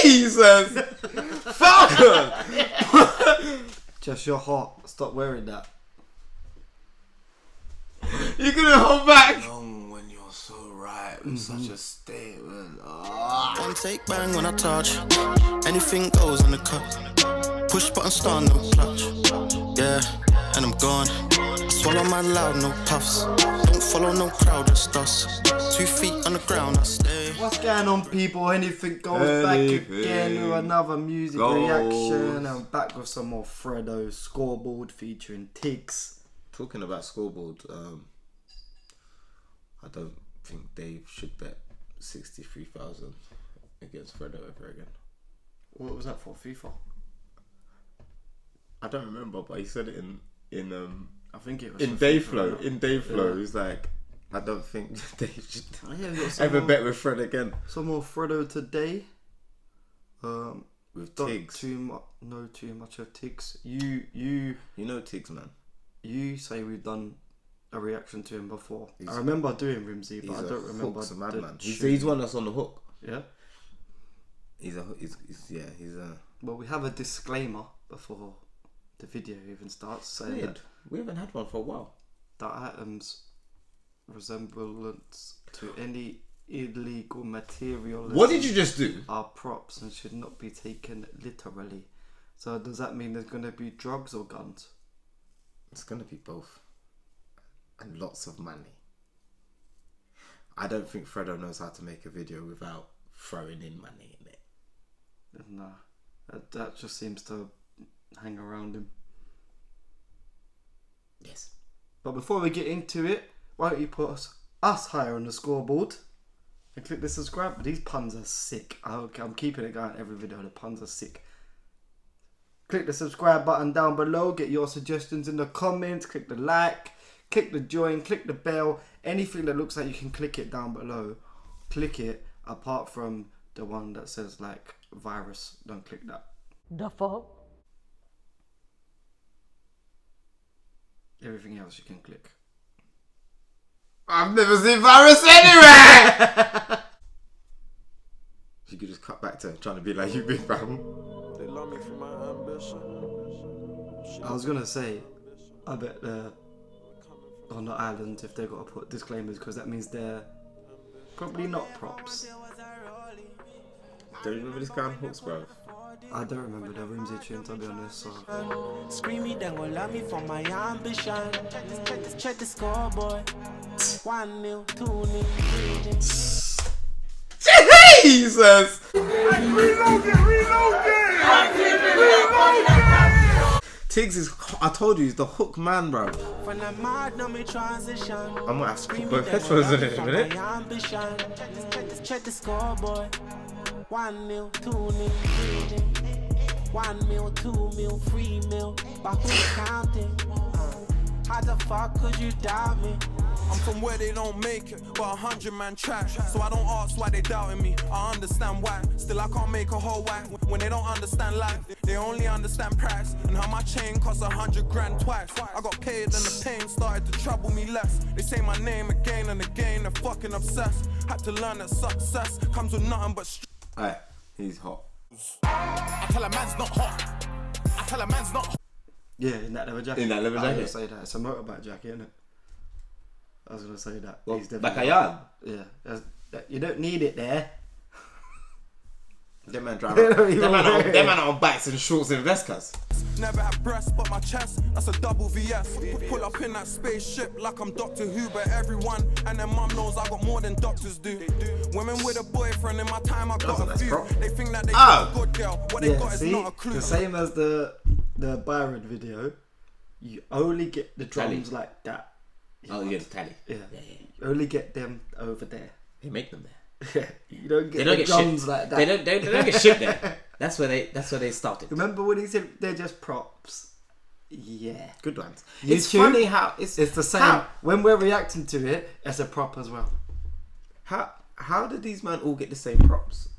Jesus! Fuck! Just your heart. Stop wearing that. You couldn't hold back. When you're so right with such a statement. One take bang when I touch. Anything goes on the cut. Push button start, no clutch. Yeah, and I'm gone. Swallow my loud, no puffs. Don't follow no crowd, just us. 2 feet on the ground, I stay. What's going on, people? Hennything Goes back again with another music reaction. I'm back with some more Fredo Scoreboard featuring Tiggs. Talking about Scoreboard, I don't think Dave should bet 63,000 against Fredo ever again. What was that for? FIFA? I don't remember, but he said it in I think it was in Dayflow. In Dayflow, he's like, I don't think Dave should ever bet with Fred again. Some more Fredo today. With Tiggs. Know too much of Tiggs. You know Tiggs, man. You say we've done a reaction to him before. I remember doing Rimsey, but I don't remember. He's a madman. He's one that's on the hook. Yeah. He's a. Well, we have a disclaimer before the video even starts saying that we haven't had one for a while. That items resemblance to any illegal material. What did you just do? Are props and should not be taken literally. So does that mean there's going to be drugs or guns? It's going to be both. And lots of money. I don't think Fredo knows how to make a video without throwing in money in it. Nah. That just seems to hang around him. Yes. But before we get into it, why don't you put us higher on the scoreboard and click the subscribe. These puns are sick. I'm keeping it going every video. The puns are sick. Click the subscribe button down below. Get your suggestions in the comments. Click the like. Click the join. Click the bell. Anything that looks like you can click it down below. Click it. Apart from the one that says like virus. Don't click that. The fuck? Everything else you can click. I've never seen virus anywhere! You could just cut back to trying to be like you, big fam. They love me for my ambition. I was gonna say, I bet they're on the island if they've got to put disclaimers because that means they're probably not props. Do you remember this guy on Hooks, bro? I don't remember the Rimsey tune, to be honest. So. Screaming, then go love me for my ambition. Check the scoreboard. 1-0, 2-0, 3-0. Jesus! Tiggs is, I told you, he's the hook man, bro. When I'm mad, no me transition. I might have to put both headphones in it in a minute. Check the scoreboard. 1-0, 2-0, 3-0. 1-0, 2-0, 3-0. But who's counting? How the fuck could you doubt me? I'm from where they don't make it, but 100-man trash. So I don't ask why they doubting me, I understand why. Still I can't make a whole whack when they don't understand life. They only understand price and how my chain costs 100 grand twice. I got paid and the pain started to trouble me less. They say my name again and again, they're fucking obsessed. Had to learn that success comes with nothing but Alright, he's hot. I tell a man's not hot. I tell a man's not hot. Yeah, in that leather jacket. In that leather I was jacket? gonna say that. It's a motorbike jacket, isn't it? I was gonna say that. Well, He's definitely Backyard? Yeah. You don't need it there. Them man driving. Them man on bikes and shorts and vest, cuz. Never had breasts but my chest, that's a double VS. Pull up in that spaceship like I'm Doctor Who, but everyone and their mum knows I got more than doctors do. Women with a boyfriend, in my time I got a few. They think that they got a good girl, what they got is not a clue. The same as the Byron video, you only get the drums like that. Oh yeah, the tally. Yeah. You only get them over there. They make them there. You don't get the drums like that. They don't get shit there. That's where they started. Remember when he said they're just props? Yeah. Good ones. YouTube, it's funny how it's the same. When we're reacting to it, it's a prop as well. How did these men all get the same props?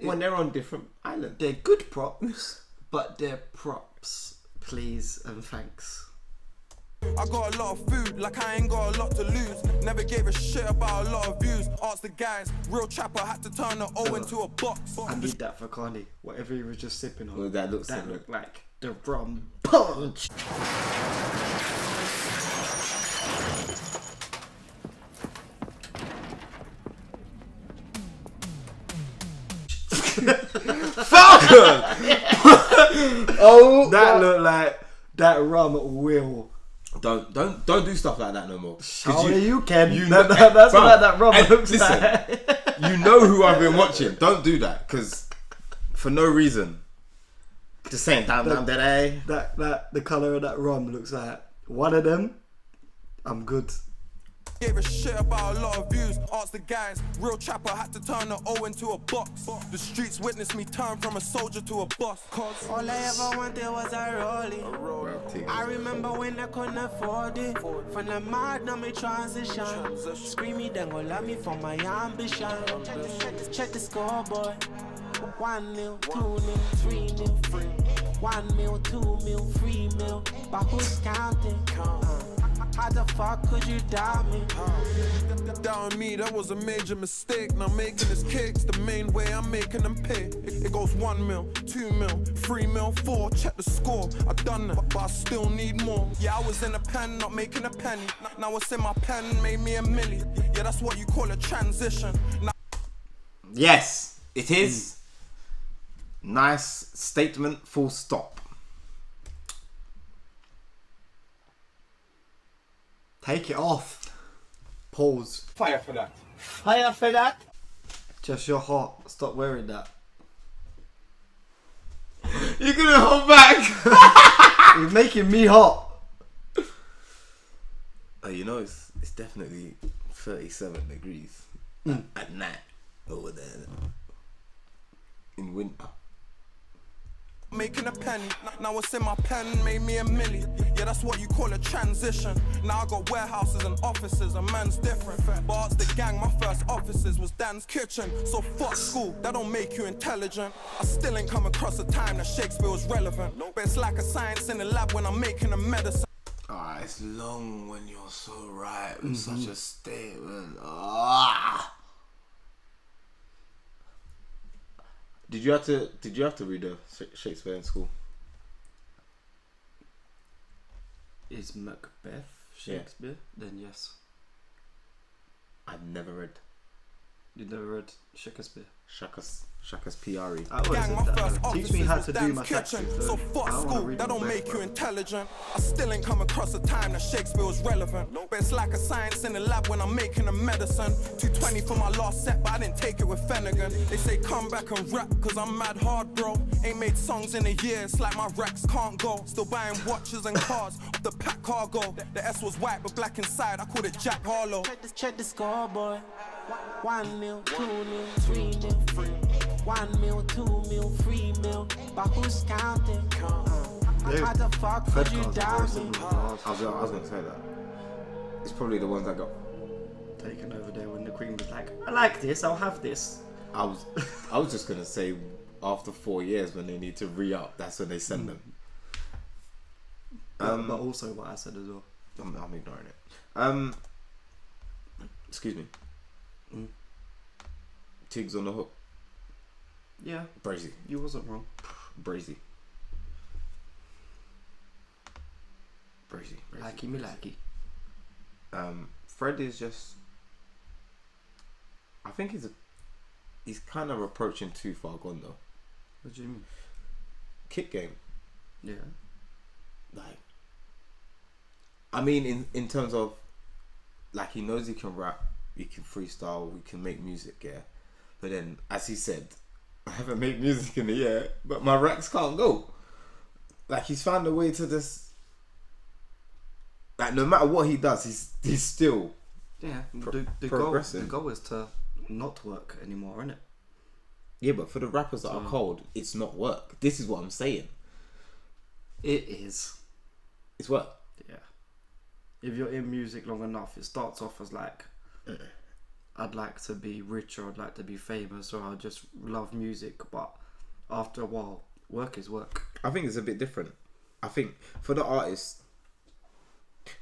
When they're on different islands. They're good props, but they're props. Please and thanks. I got a lot of food, like I ain't got a lot to lose. Never gave a shit about a lot of views. Ask the guys, real trapper had to turn the O into a box. I need that for Carly. Whatever he was just sipping on. Well, that looks that similar. looked like the rum punch. Oh, That looked like that rum will. don't do stuff like that no more. Surely you can. you That- know- that's Bruv, what that rum and looks listen, like. You know who I've been watching. Don't do that, because for no reason. Just saying, down that A. That the colour of that rum looks like one of them. I'm good. Gave a shit about a lot of views. Ask the guys, real trapper had to turn the O into a box. The streets witnessed me turn from a soldier to a boss. Cause All I ever wanted was a rollie. I remember when I couldn't afford it. From the mad, now me transition. Screamy, then go love me for my ambition. Check the scoreboard. 1 mil, 2 mil, 3 mil. 1 mil, 2 mil, 3 mil. But who's counting? How the fuck could you doubt me? down me, that was a major mistake. Now making this kicks the main way I'm making them pay. It goes 1 mil, 2 mil, 3 mil, 4. Check the score. I done that, but I still need more. Yeah, I was in a pen, not making a penny. Now what's in my pen made me a milli. Yeah, that's what you call a transition. Now Yes, it is. Nice statement, full stop. Take it off. Pause. Fire for that. Fire for that? Just your hot. Stop wearing that. You're gonna hold back. You're making me hot. You know, it's definitely 37 degrees at night over there in winter. making a penny. Now what's in my pen made me a milli. Yeah, that's what you call a transition. Now I got warehouses and offices, a man's different. But ask the gang, my first offices was Dan's kitchen. So fuck school, that don't make you intelligent. I still ain't come across a time that Shakespeare was relevant. But it's like a science in the lab when I'm making a medicine. Ah, it's long when you're so right with such a statement. Ah. Did you have to read a Shakespeare in school? Is Macbeth Shakespeare? Then yes. I've never read You never read Shakespeare? Shaka's PRE. I always Gang, said my that, first though. Teach me how to do Dan's my kitchen. taxes. So fuck school, that don't make you intelligent. I still ain't come across a time that Shakespeare was relevant. But it's like a science in the lab when I'm making a medicine. 220 for my last set, but I didn't take it with Finnegan. They say come back and rap, cause I'm mad hard, bro. Ain't made songs in a year, it's like my racks can't go. Still buying watches and cars off the pack cargo. The S was white but black inside, I called it Jack Harlow. Check the scoreboard. 1 mil, 2 mil, 3 mil. 1 mil, 2 mil, 3 mil. But who's counting? How the fuck could you doubt me? I was gonna say that. It's probably the ones that got. Taken over there when the Queen was like, I like this, I'll have this. I was just gonna say after 4 years when they need to re-up, that's when they send them. But also what I said as well. I'm ignoring it. Excuse me. Tiggs on the hook. Yeah, Brazy. you wasn't wrong. Brazy. Likey me likey. Fred is just. I think he's kind of approaching too far gone though. What do you mean? Kick game, Yeah. like. I mean, in terms of, like, he knows he can rap, he can freestyle, we can make music, yeah. But then, as he said, I haven't made music in a year, but my racks can't go. Like, he's found a way to just, like, no matter what he does, he's still. Yeah, progressing. the goal is to not work anymore, isn't it? Yeah, but for the rappers that are cold, it's not work. This is what I'm saying. It is. It's work. Yeah. If you're in music long enough, it starts off as like, I'd like to be rich, or I'd like to be famous, or I just love music. But after a while, work is work. I think it's a bit different. I think for the artist,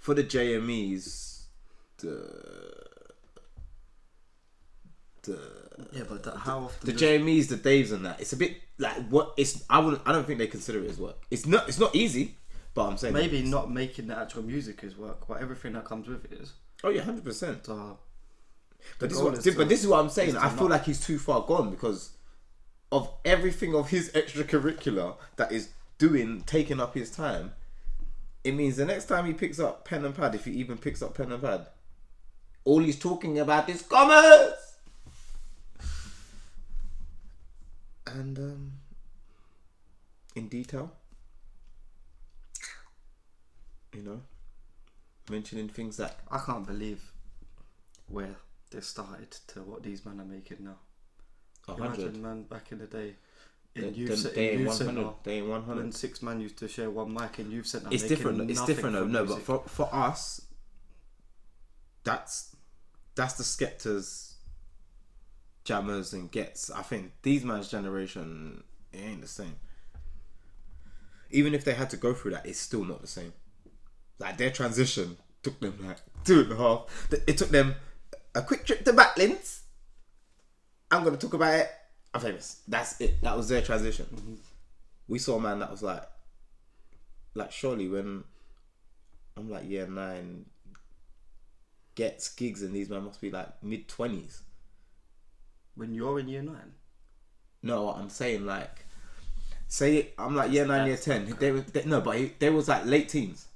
For the JMEs, but how often? The JMEs, the Daves, and that, it's a bit like what it's. I don't think they consider it as work. It's not easy, but I'm saying maybe not making the actual music is work, but everything that comes with it is. Oh yeah, 100%. But this is what I'm saying. I feel like he's too far gone because of everything of his extracurricular that is taking up his time. It means the next time he picks up pen and pad, if he even picks up pen and pad, all he's talking about is commerce. And in detail, mentioning things that I can't believe where they started to what these men are making now. 100. Imagine, man, back in the day, they ain't 100. They ain't 100. When 6 man used to share one mic in youth centre. It's different. It's different though. No, but for us, that's the Skeptors, Jammers, and Gets. I think these man's generation, it ain't the same. Even if they had to go through that, it's still not the same. Like their transition took them like 2.5. It took them a quick trip to Batlins. I'm gonna talk about it. I'm famous. That's it. That was their transition. Mm-hmm. We saw a man that was like surely when I'm like year 9, Gets gigs and these men must be like mid-20s. When you're in year 9? No, I'm saying like, say I'm like year 9, year 10. They was like late teens.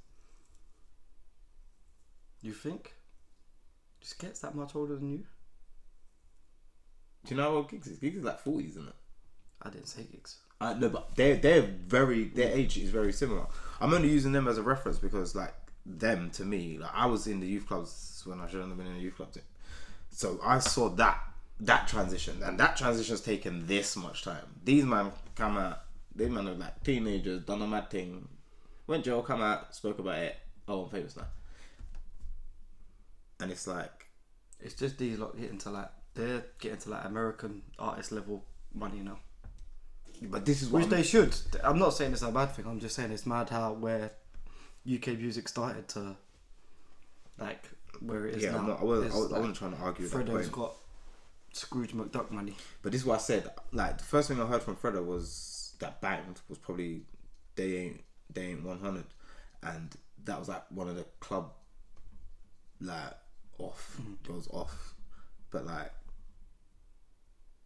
You think? Just Gets that much older than you? Do you know what Gigs is? Gigs is like 40s, isn't it? I didn't say Gigs. No, but their age is very similar. I'm only using them as a reference because like them to me, like I was in the youth clubs when I shouldn't have been in a youth club team. So I saw that transition, and that transition's taken this much time. These man come out, these man are like teenagers, done a mad thing. When Joe come out, spoke about it. Oh, I'm famous now. And it's like, it's just these lot they're getting to like American artist level money now. But this is which they should. I'm not saying it's a bad thing. I'm just saying it's mad how where UK music started to like where it is now. I wasn't trying to argue. Fredo's got Scrooge McDuck money. But this is what I said. Like the first thing I heard from Fredo was that banged was probably They Ain't 100, and that was like one of the club like off. It was off, but like.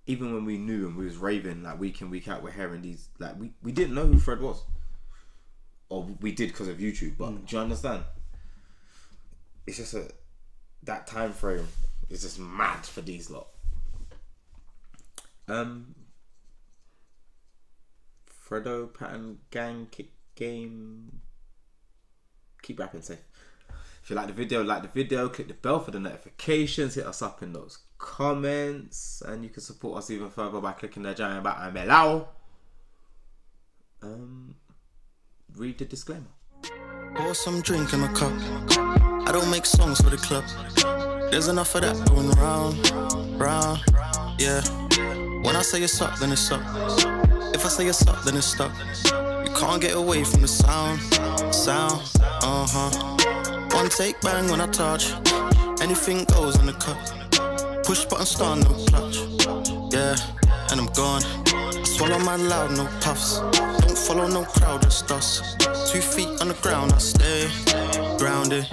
Even when we knew and we was raving like week in week out, we're hearing these like we didn't know who Fred was, or we did because of YouTube. But do you understand? It's just that time frame is just mad for these lot. Fredo Pattern Gang Kick Game. Keep rapping safe. If you like the video, click the bell for the notifications, hit us up in those comments, and you can support us even further by clicking the giant button below. Read the disclaimer. Pour some drink in my cup. I don't make songs for the club. There's enough of that going round, yeah. When I say it's up, then it's up. If I say it's up, then it's stuck. You can't get away from the sound, One take bang when I touch. Anything goes in the cup. Push button start, no clutch. Yeah, and I'm gone. I swallow my loud, no puffs. Don't follow no crowd, just us. 2 feet on the ground, I stay grounded.